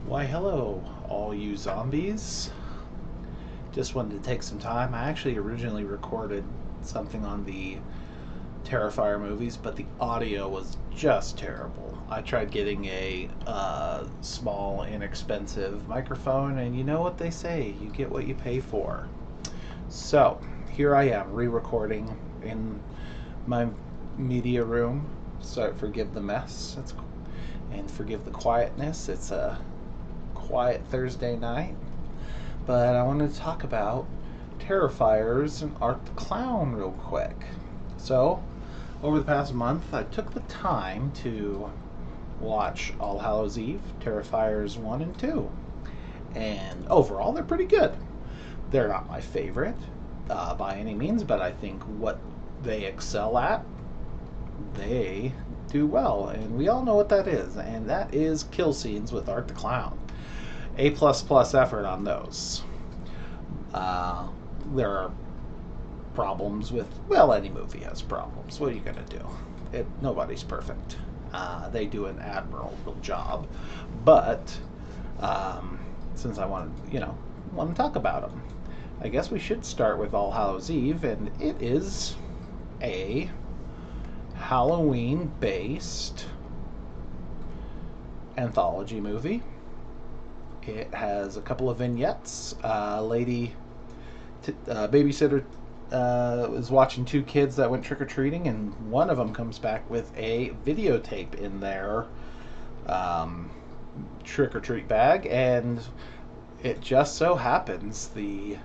Why, hello, all you zombies. Just wanted to take some time. I actually originally recorded something on the Terrifier movies, but the audio was just terrible. I tried getting a small, inexpensive microphone, and you know what they say, you get what you pay for. So, here I am, re recording in my media room. So, forgive the mess. And forgive the quietness. It's a quiet Thursday night, but I wanted to talk about Terrifiers and Art the Clown real quick. So, over the past month, I took the time to watch All Hallows Eve, Terrifiers 1 and 2, and overall, they're pretty good. They're not my favorite by any means, but I think what they excel at, they do well, and we all know what that is, and that is kill scenes with Art the Clown. A plus plus effort on those. There are problems with, well, any movie has problems. What are you gonna do? Nobody's perfect. They do an admirable job, but since I want to talk about them, I guess we should start with All Hallows Eve, and it is a Halloween-based anthology movie. It has a couple of vignettes. Babysitter was watching two kids that went trick-or-treating, and one of them comes back with a videotape in their trick-or-treat bag, and it just so happens the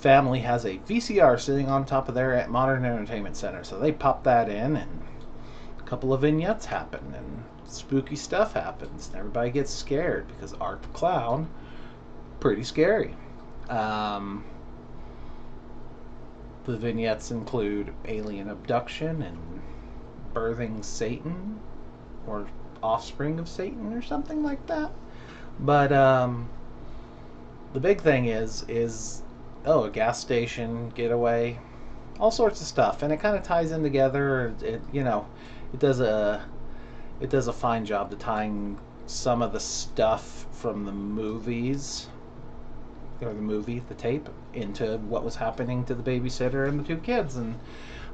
family has a VCR sitting on top of their modern entertainment center, so they pop that in, and a couple of vignettes happen, and spooky stuff happens, and everybody gets scared because Art the Clown, pretty scary. The vignettes include alien abduction and birthing Satan, or offspring of Satan, or something like that. But the big thing is a gas station getaway, all sorts of stuff, and it kind of ties in together. It does a fine job to tying some of the stuff from the movies, or the tape, into what was happening to the babysitter and the two kids. And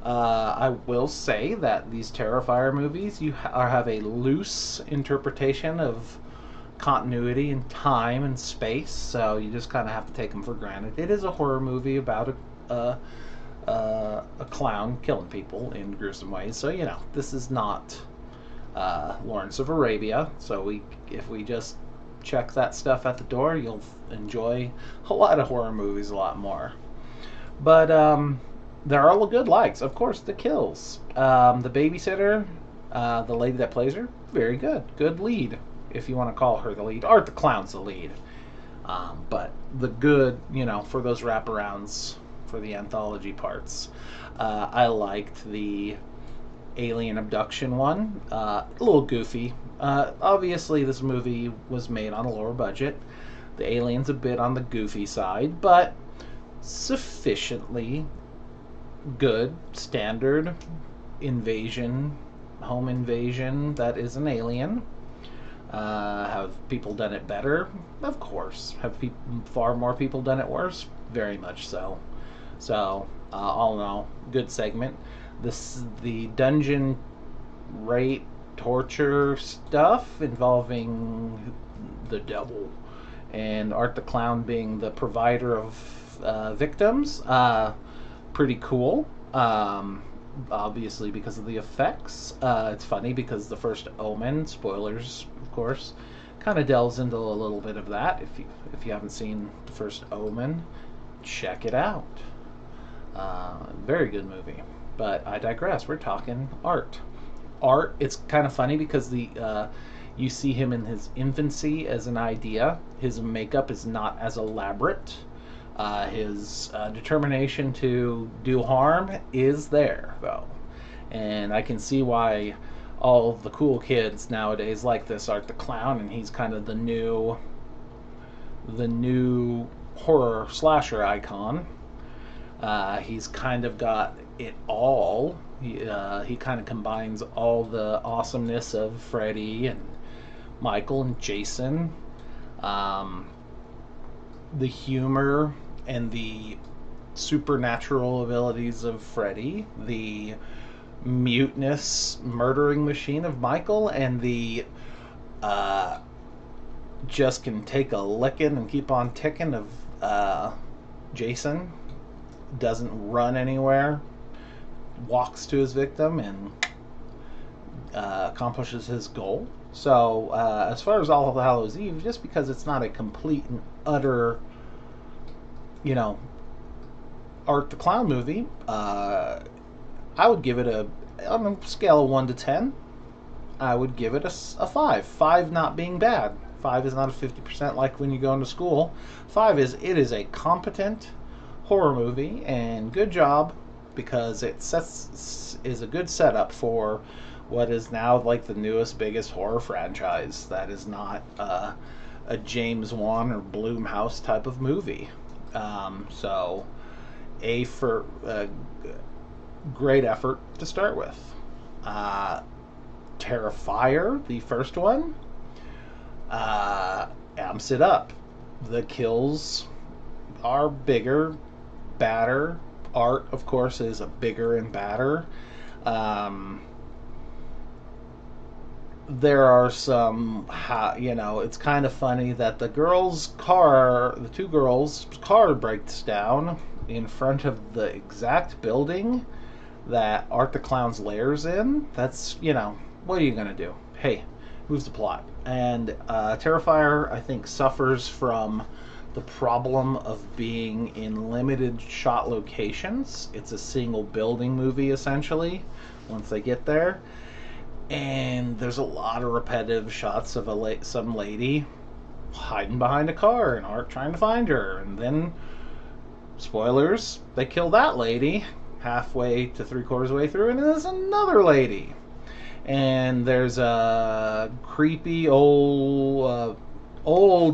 I will say that these Terrifier movies, have a loose interpretation of continuity and time and space, so you just kind of have to take them for granted. It is a horror movie about a clown killing people in gruesome ways, so this is not Lawrence of Arabia. So if we just check that stuff at the door, you'll enjoy a lot of horror movies a lot more. But there are all good likes. Of course, the kills. The babysitter, the lady that plays her, very good. Good lead, if you want to call her the lead. Art the Clown's the lead. But the good, for those wraparounds, for the anthology parts. I liked the alien abduction one. A little goofy. Obviously, this movie was made on a lower budget. The alien's a bit on the goofy side, but sufficiently good. Standard invasion, home invasion that is an alien. Have people done it better? Of course. Have far more people done it worse? Very much so. So, all in all, good segment. The dungeon rape, torture stuff involving the devil, and Art the Clown being the provider of victims. Pretty cool. Obviously, because of the effects. It's funny because the first Omen, spoilers, of course, kind of delves into a little bit of that. If you haven't seen the first Omen, check it out. Very good movie. But I digress. We're talking art. Art. It's kind of funny because you see him in his infancy as an idea. His makeup is not as elaborate. His determination to do harm is there, though, and I can see why all the cool kids nowadays like this Art the Clown, and he's kind of the new horror slasher icon. He's kind of got it all. He kind of combines all the awesomeness of Freddy and Michael and Jason, um, the humor and the supernatural abilities of Freddy, the mutinous murdering machine of Michael, and the uh, just can take a licking and keep on ticking of Jason. Doesn't run anywhere, walks to his victim, and accomplishes his goal. So, as far as All of the Hallows Eve, just because it's not a complete and utter, you know, Art the Clown movie, I would give it on a scale of 1 to 10, I would give it a 5. 5 not being bad. 5 is not a 50% like when you go into school. 5 is, it is a competent horror movie, and good job, because it is a good setup for what is now like the newest, biggest horror franchise that is not a James Wan or Blumhouse type of movie. So, A for great effort to start with. Terrifier, the first one, amps it up. The kills are bigger, badder. Art, of course, is a bigger and badder. There are some, it's kind of funny that the two girls' car breaks down in front of the exact building that Art the Clown's lair's in. That's, what are you going to do? Hey, moves the plot. And Terrifier, I think, suffers from the problem of being in limited shot locations. It's a single building movie, essentially, once they get there. And there's a lot of repetitive shots of some lady hiding behind a car and Art trying to find her. And then, spoilers, they kill that lady halfway to 3/4 way through, and there's another lady. And there's a creepy old,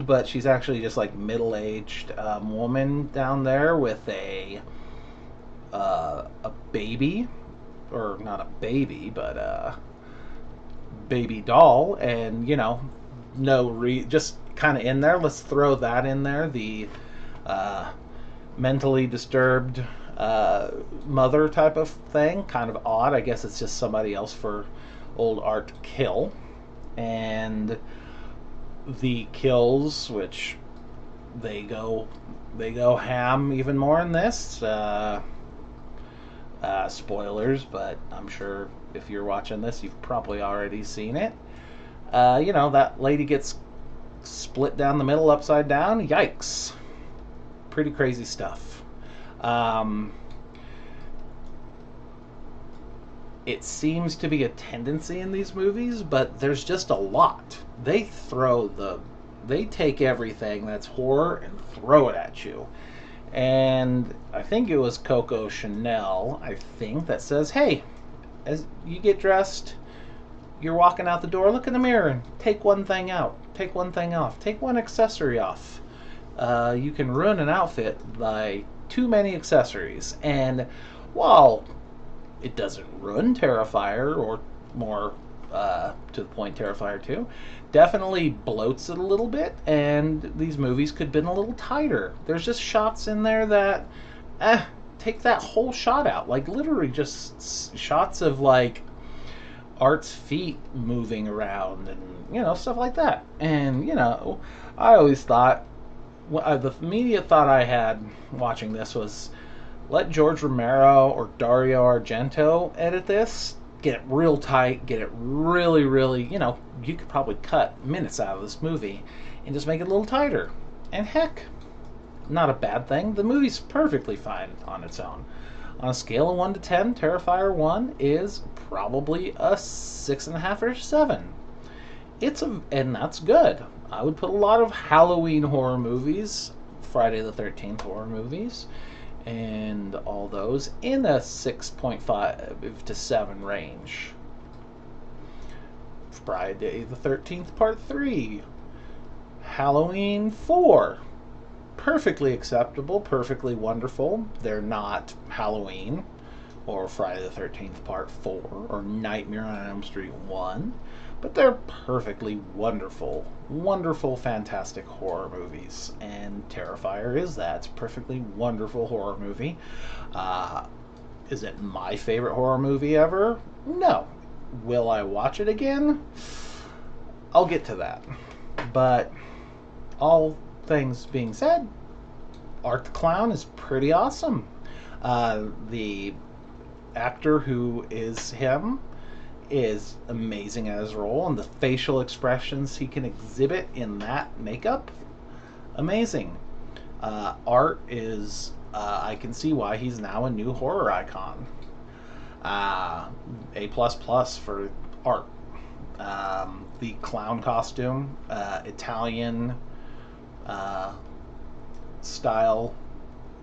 but she's actually just like middle-aged woman down there with a baby, or not a baby, but a baby doll, and just kind of in there. Let's throw that in there. The mentally disturbed mother type of thing, kind of odd. I guess it's just somebody else for old Art to kill. And the kills, which they go ham even more in this. Spoilers, but I'm sure if you're watching this, you've probably already seen it. That lady gets split down the middle, upside down. Yikes. Pretty crazy stuff. It seems to be a tendency in these movies, but there's just a lot. They take everything that's horror and throw it at you. And I think it was Coco Chanel, that says, hey, as you get dressed, you're walking out the door, look in the mirror and take one thing out, take one thing off, take one accessory off. You can ruin an outfit by too many accessories. And while it doesn't ruin Terrifier, or more to the point, Terrifier 2, definitely bloats it a little bit, and these movies could have been a little tighter. There's just shots in there that, take that whole shot out. Like, literally just shots of, like, Art's feet moving around and, stuff like that. And, I always thought, the immediate thought I had watching this was, let George Romero or Dario Argento edit this, get it real tight, get it really, really, you could probably cut minutes out of this movie and just make it a little tighter. And heck, not a bad thing. The movie's perfectly fine on its own. On a scale of 1 to 10, Terrifier 1 is probably a 6.5 or 7. And that's good. I would put a lot of Halloween horror movies, Friday the 13th horror movies, and all those in a 6.5 to 7 range. Friday the 13th Part 3. Halloween 4. Perfectly acceptable, perfectly wonderful. They're not Halloween or Friday the 13th Part 4 or Nightmare on Elm Street 1. but they're perfectly wonderful, wonderful, fantastic horror movies. And Terrifier is that. It's a perfectly wonderful horror movie. Uh, is it my favorite horror movie ever? No. Will I watch it again? I'll get to that. But all things being said, Art the Clown is pretty awesome. The actor who is him is amazing at his role, and the facial expressions he can exhibit in that makeup, amazing. Art is, I can see why he's now a new horror icon. A plus plus for Art. The clown costume, Italian style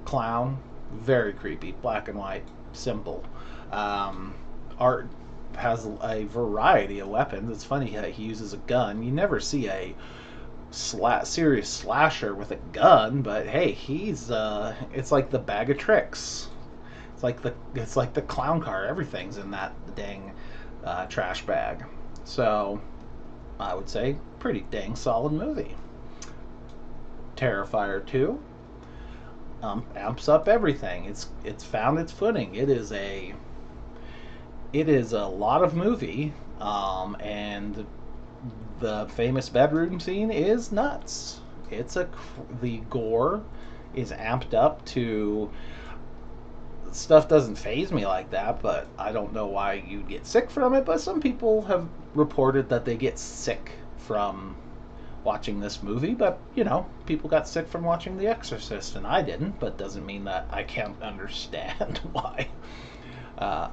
clown, very creepy, black and white, simple. Art has a variety of weapons. It's funny how he uses a gun. You never see a serious slasher with a gun, but hey, he's it's like the bag of tricks. It's like the clown car. Everything's in that dang trash bag. So I would say pretty dang solid movie. Terrifier 2 amps up everything. It's found its footing. It is a lot of movie, and the famous bedroom scene is nuts. The gore is amped up to stuff. Doesn't faze me like that, but I don't know why you'd get sick from it. But some people have reported that they get sick from watching this movie, but people got sick from watching The Exorcist, and I didn't, but doesn't mean that I can't understand why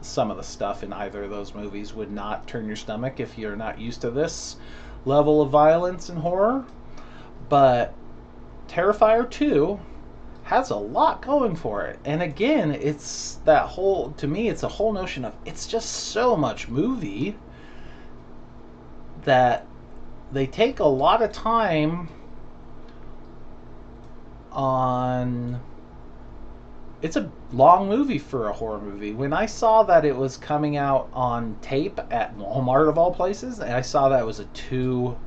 some of the stuff in either of those movies would not turn your stomach if you're not used to this level of violence and horror. But Terrifier 2 has a lot going for it, and again, it's a whole notion of it's just so much movie that they take a lot of time on. It's a long movie for a horror movie. When I saw that it was coming out on tape at Walmart of all places, and I saw that it was a two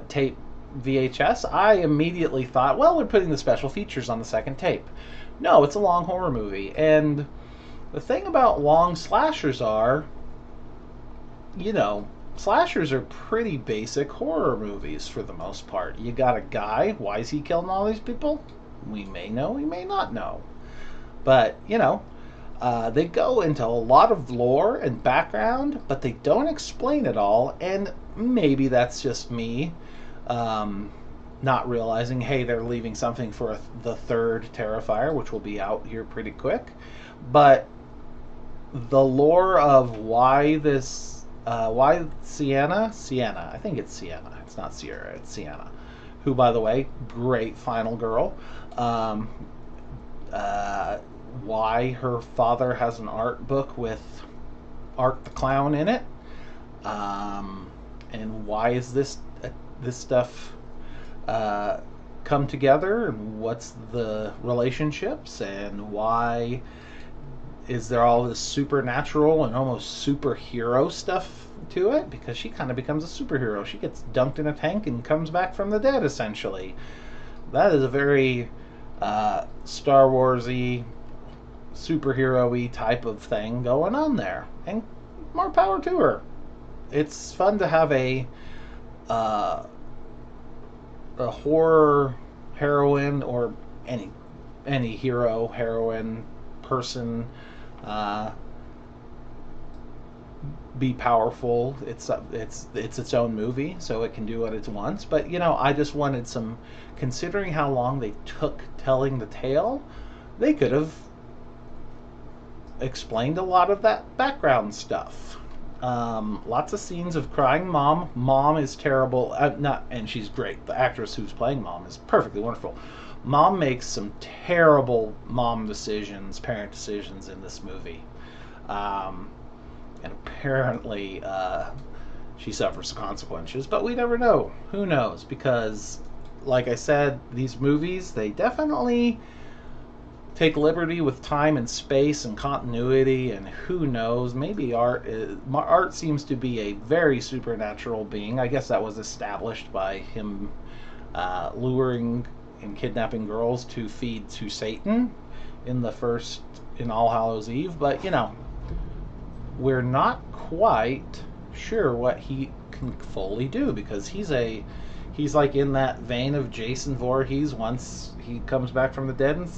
tape VHS, I immediately thought, well, they're putting the special features on the second tape. No, it's a long horror movie. And the thing about long slashers are, slashers are pretty basic horror movies for the most part. You got a guy, why is he killing all these people? We may know, we may not know. But, they go into a lot of lore and background, but they don't explain it all, and maybe that's just me not realizing, hey, they're leaving something for the third Terrifier, which will be out here pretty quick. But the lore of why Sienna, I think it's Sienna, it's not Sierra, it's Sienna, who, by the way, great final girl, why her father has an art book with Art the Clown in it, and why is this stuff come together, and what's the relationships, and why is there all this supernatural and almost superhero stuff to it? Because she kind of becomes a superhero. She gets dunked in a tank and comes back from the dead, essentially. That is a very Star Wars-y, superhero-y type of thing going on there. And more power to her. It's fun to have a horror heroine, or any hero, heroine, person be powerful. It's its own movie, so it can do what it wants. But I just wanted some, considering how long they took telling the tale, they could have explained a lot of that background stuff. Lots of scenes of crying mom. Mom is terrible. And she's great. The actress who's playing Mom is perfectly wonderful. Mom makes some terrible parent decisions in this movie. And apparently she suffers consequences, but we never know. Who knows? Because, like I said, these movies, they definitely take liberty with time and space and continuity, and who knows, maybe art seems to be a very supernatural being. I guess that was established by him luring and kidnapping girls to feed to Satan in the first in All Hallows Eve. But we're not quite sure what he can fully do, because he's like in that vein of Jason Voorhees once he comes back from the dead and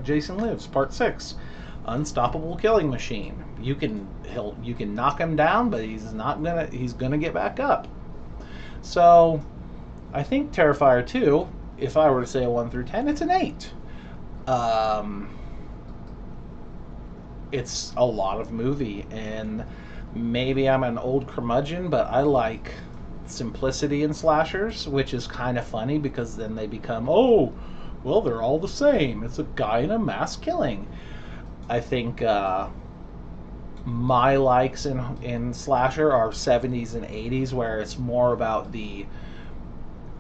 Jason Lives Part 6, unstoppable killing machine. You can knock him down, but he's gonna get back up. So I think Terrifier 2, if I were to say a 1 through 10, it's an 8. It's a lot of movie, and maybe I'm an old curmudgeon, but I like simplicity in slashers, which is kind of funny because then they become, oh, well, they're all the same. It's a guy in a mass killing. I think my likes in slasher are 70s and 80s, where it's more about the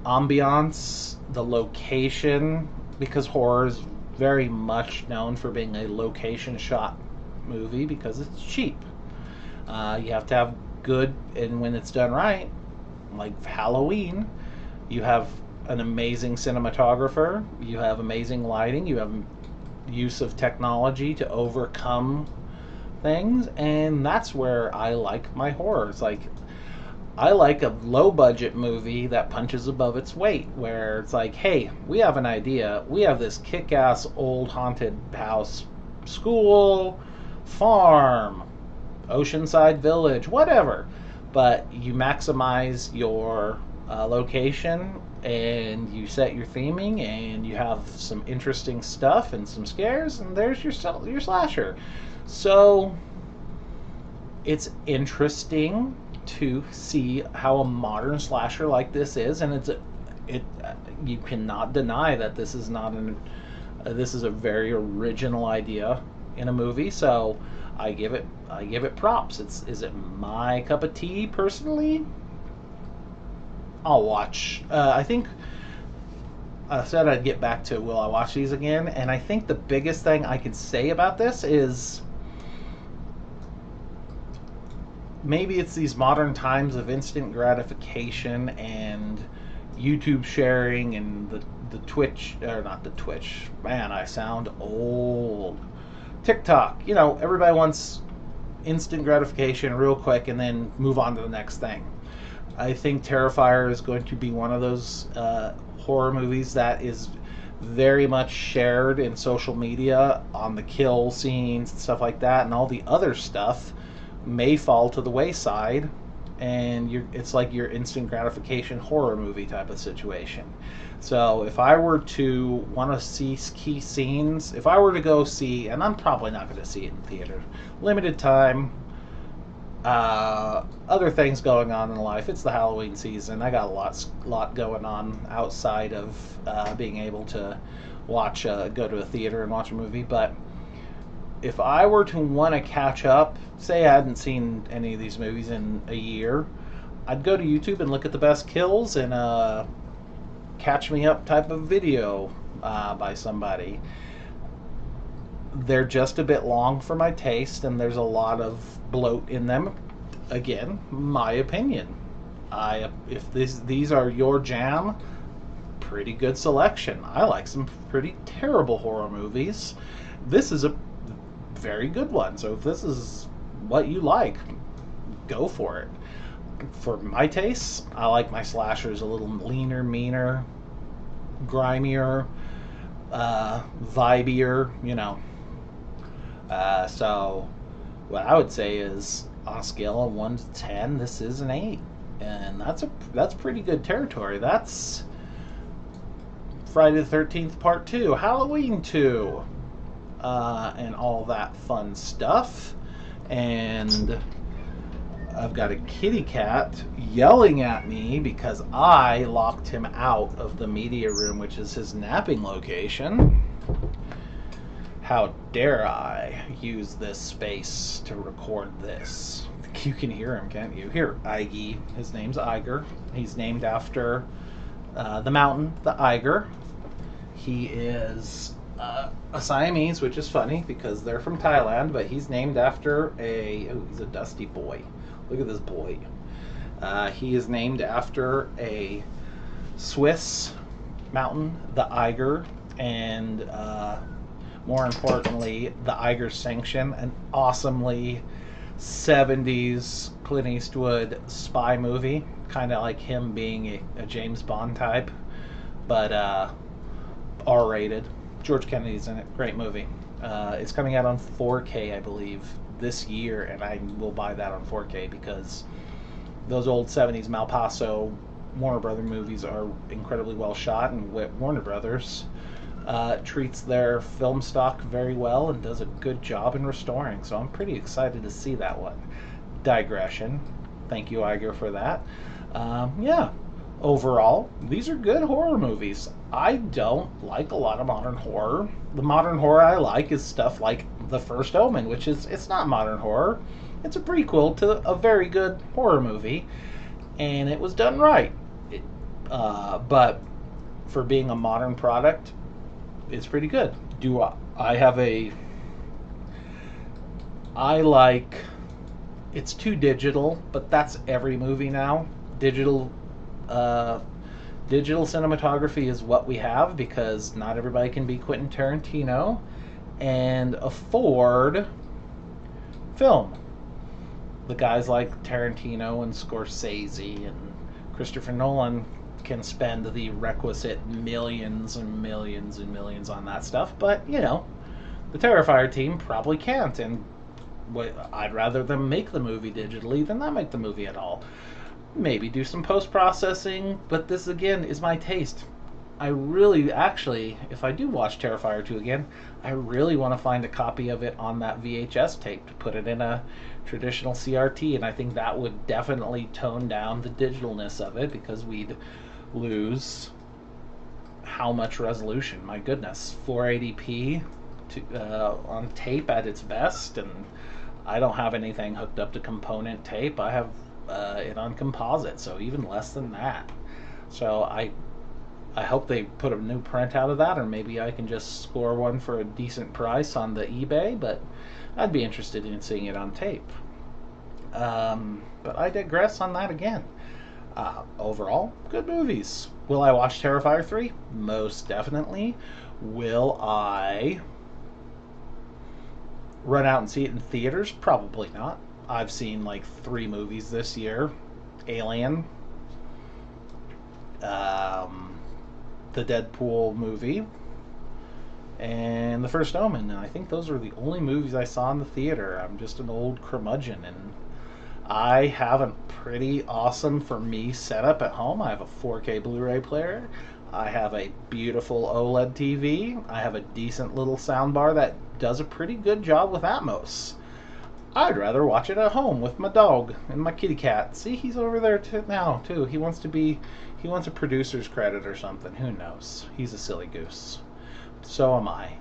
ambiance, the location, because horror is very much known for being a location shot movie because it's cheap. You have to have good, and when it's done right, like Halloween, you have an amazing cinematographer, you have amazing lighting, you have use of technology to overcome things, and that's where I like my horror. It's like, I like a low budget movie that punches above its weight, where it's like, hey, we have an idea, we have this kick-ass old haunted house, school, farm, oceanside village, whatever, but you maximize your location, and you set your theming, and you have some interesting stuff and some scares, and there's your slasher. So it's interesting to see how a modern slasher like this is, and you cannot deny that this is not this is a very original idea in a movie. So I give it props. Is it my cup of tea personally? I'll watch. I think I said I'd get back to will I watch these again, and I think the biggest thing I could say about this is maybe it's these modern times of instant gratification and YouTube sharing and the Twitch, or not the Twitch, man, I sound old. TikTok, everybody wants instant gratification real quick and then move on to the next thing. I think Terrifier is going to be one of those horror movies that is very much shared in social media on the kill scenes and stuff like that, and all the other stuff may fall to the wayside, and it's like your instant gratification horror movie type of situation. So if I were to want to see key scenes, if I were to go see, and I'm probably not going to see it in theater, limited time, other things going on in life, it's the Halloween season, I got a lot going on outside of being able to go to a theater and watch a movie. But if I were to want to catch up, say I hadn't seen any of these movies in a year, I'd go to YouTube and look at the best kills and catch me up type of video by somebody. They're just a bit long for my taste, and there's a lot of bloat in them. Again, my opinion. If these are your jam, pretty good selection. I like some pretty terrible horror movies. This is a very good one. So if this is what you like, go for it. For my tastes, I like my slashers a little leaner, meaner, grimier, vibier, so what I would say is, on a scale of 1 to 10, this is an 8, and that's pretty good territory. That's Friday the 13th Part 2, Halloween 2, and all that fun stuff. And I've got a kitty cat yelling at me because I locked him out of the media room, which is his napping location. How dare I use this space to record this? You can hear him, can't you? Here, Iggy. His name's Iger. He's named after the mountain, the Eiger. He is a Siamese, which is funny because they're from Thailand, but he's named after he's a dusty boy. Look at this boy. He is named after a Swiss mountain, the Eiger, and more importantly, the Eiger Sanction, an awesomely 70s Clint Eastwood spy movie, kind of like him being a James Bond type, but R-rated. George Kennedy's in it. Great movie. It's coming out on 4K, I believe, this year, and I will buy that on 4K because those old 70s Malpaso Warner Brother movies are incredibly well shot, and Warner Brothers treats their film stock very well and does a good job in restoring. So I'm pretty excited to see that one. Digression. Thank you, Iger, for that. Yeah. Overall, these are good horror movies. I don't like a lot of modern horror. The modern horror I like is stuff like The First Omen, which it's not modern horror. It's a prequel to a very good horror movie, and it was done right. But for being a modern product, it's pretty good. I like, it's too digital, but that's every movie now. Digital cinematography is what we have because not everybody can be Quentin Tarantino and afford film. The guys like Tarantino and Scorsese and Christopher Nolan can spend the requisite millions and millions and millions on that stuff, but the Terrifier team probably can't, and I'd rather them make the movie digitally than not make the movie at all. Maybe do some post-processing, but this again is my taste. I really, actually, if I do watch Terrifier 2 again, I really want to find a copy of it on that VHS tape to put it in a traditional CRT, and I think that would definitely tone down the digitalness of it because we'd lose how much resolution. My goodness, 480p on tape at its best, and I don't have anything hooked up to component tape. I have it on composite, so even less than that. So I hope they put a new print out of that, or maybe I can just score one for a decent price on the eBay, but I'd be interested in seeing it on tape. But I digress on that again. Overall, good movies. Will I watch Terrifier 3? Most definitely. Will I run out and see it in theaters? Probably not. I've seen like 3 movies this year. Alien, the Deadpool movie, and The First Omen. And I think those are the only movies I saw in the theater. I'm just an old curmudgeon, and I have a pretty awesome, for me, setup at home. I have a 4K Blu-ray player. I have a beautiful OLED TV. I have a decent little soundbar that does a pretty good job with Atmos. I'd rather watch it at home with my dog and my kitty cat. See, he's over there now, too. He wants a producer's credit or something. Who knows? He's a silly goose. So am I.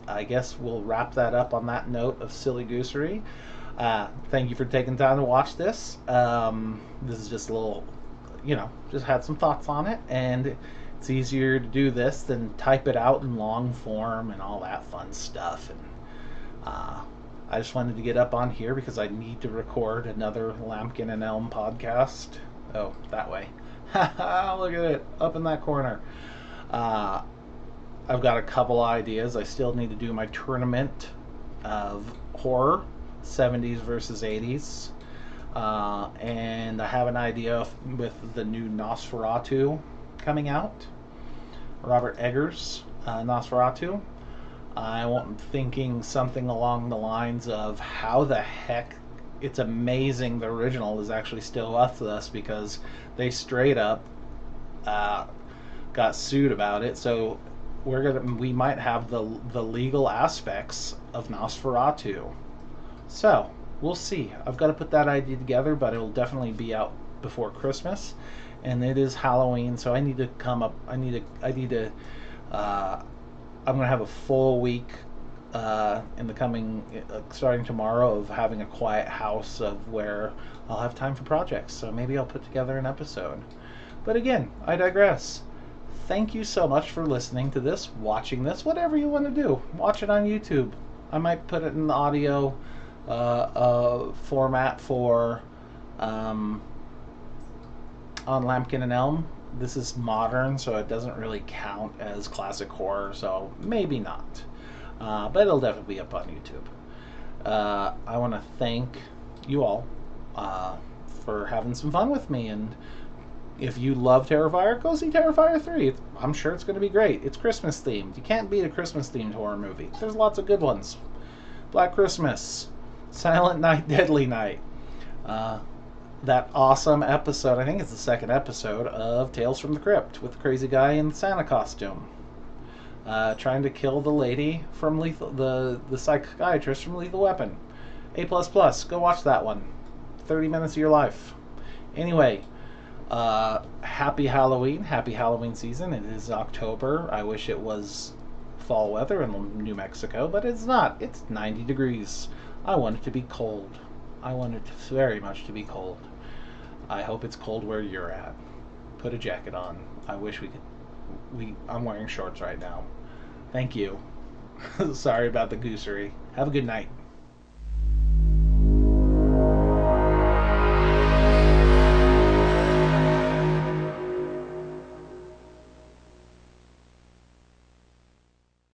I guess we'll wrap that up on that note of silly goosery. Thank you for taking time to watch this. This is just a little, just had some thoughts on it, and it's easier to do this than type it out in long form and all that fun stuff. And I just wanted to get up on here because I need to record another Lampkin and Elm podcast. Oh, that way. Look at it, up in that corner. I've got a couple ideas. I still need to do my tournament of horror, 70s versus 80s. And I have an idea with the new Nosferatu coming out. Robert Eggers' Nosferatu. I'm thinking something along the lines of how the heck it's amazing the original is actually still with us, because they straight up got sued about it. So we might have the legal aspects of Nosferatu. So we'll see. I've got to put that idea together, but it'll definitely be out before Christmas, and it is Halloween, so I need to come up. I'm gonna have a full week in the coming, starting tomorrow, of having a quiet house of where I'll have time for projects. So maybe I'll put together an episode. But again, I digress. Thank you so much for listening to this, watching this, whatever you want to do. Watch it on YouTube. I might put it in the audio format for um, on Lampkin and Elm. This is modern, so it doesn't really count as classic horror, so maybe not. But it'll definitely be up on YouTube. I want to thank you all for having some fun with me, and if you love Terrifier, go see Terrifier 3. I'm sure it's going to be great. It's Christmas themed. You can't beat a Christmas themed horror movie. There's lots of good ones. Black Christmas, Silent Night, Deadly Night. That awesome episode, I think it's the second episode of Tales from the Crypt with the crazy guy in the Santa costume. Trying to kill the lady from Lethal, the psychiatrist from Lethal Weapon. A++. Go watch that one. 30 minutes of your life. Anyway, happy Halloween. Happy Halloween season. It is October. I wish it was fall weather in New Mexico, but it's not. It's 90 degrees. I want it to be cold. I want it very much to be cold. I hope it's cold where you're at. Put a jacket on. I wish we could. I'm wearing shorts right now. Thank you. Sorry about the goosery. Have a good night.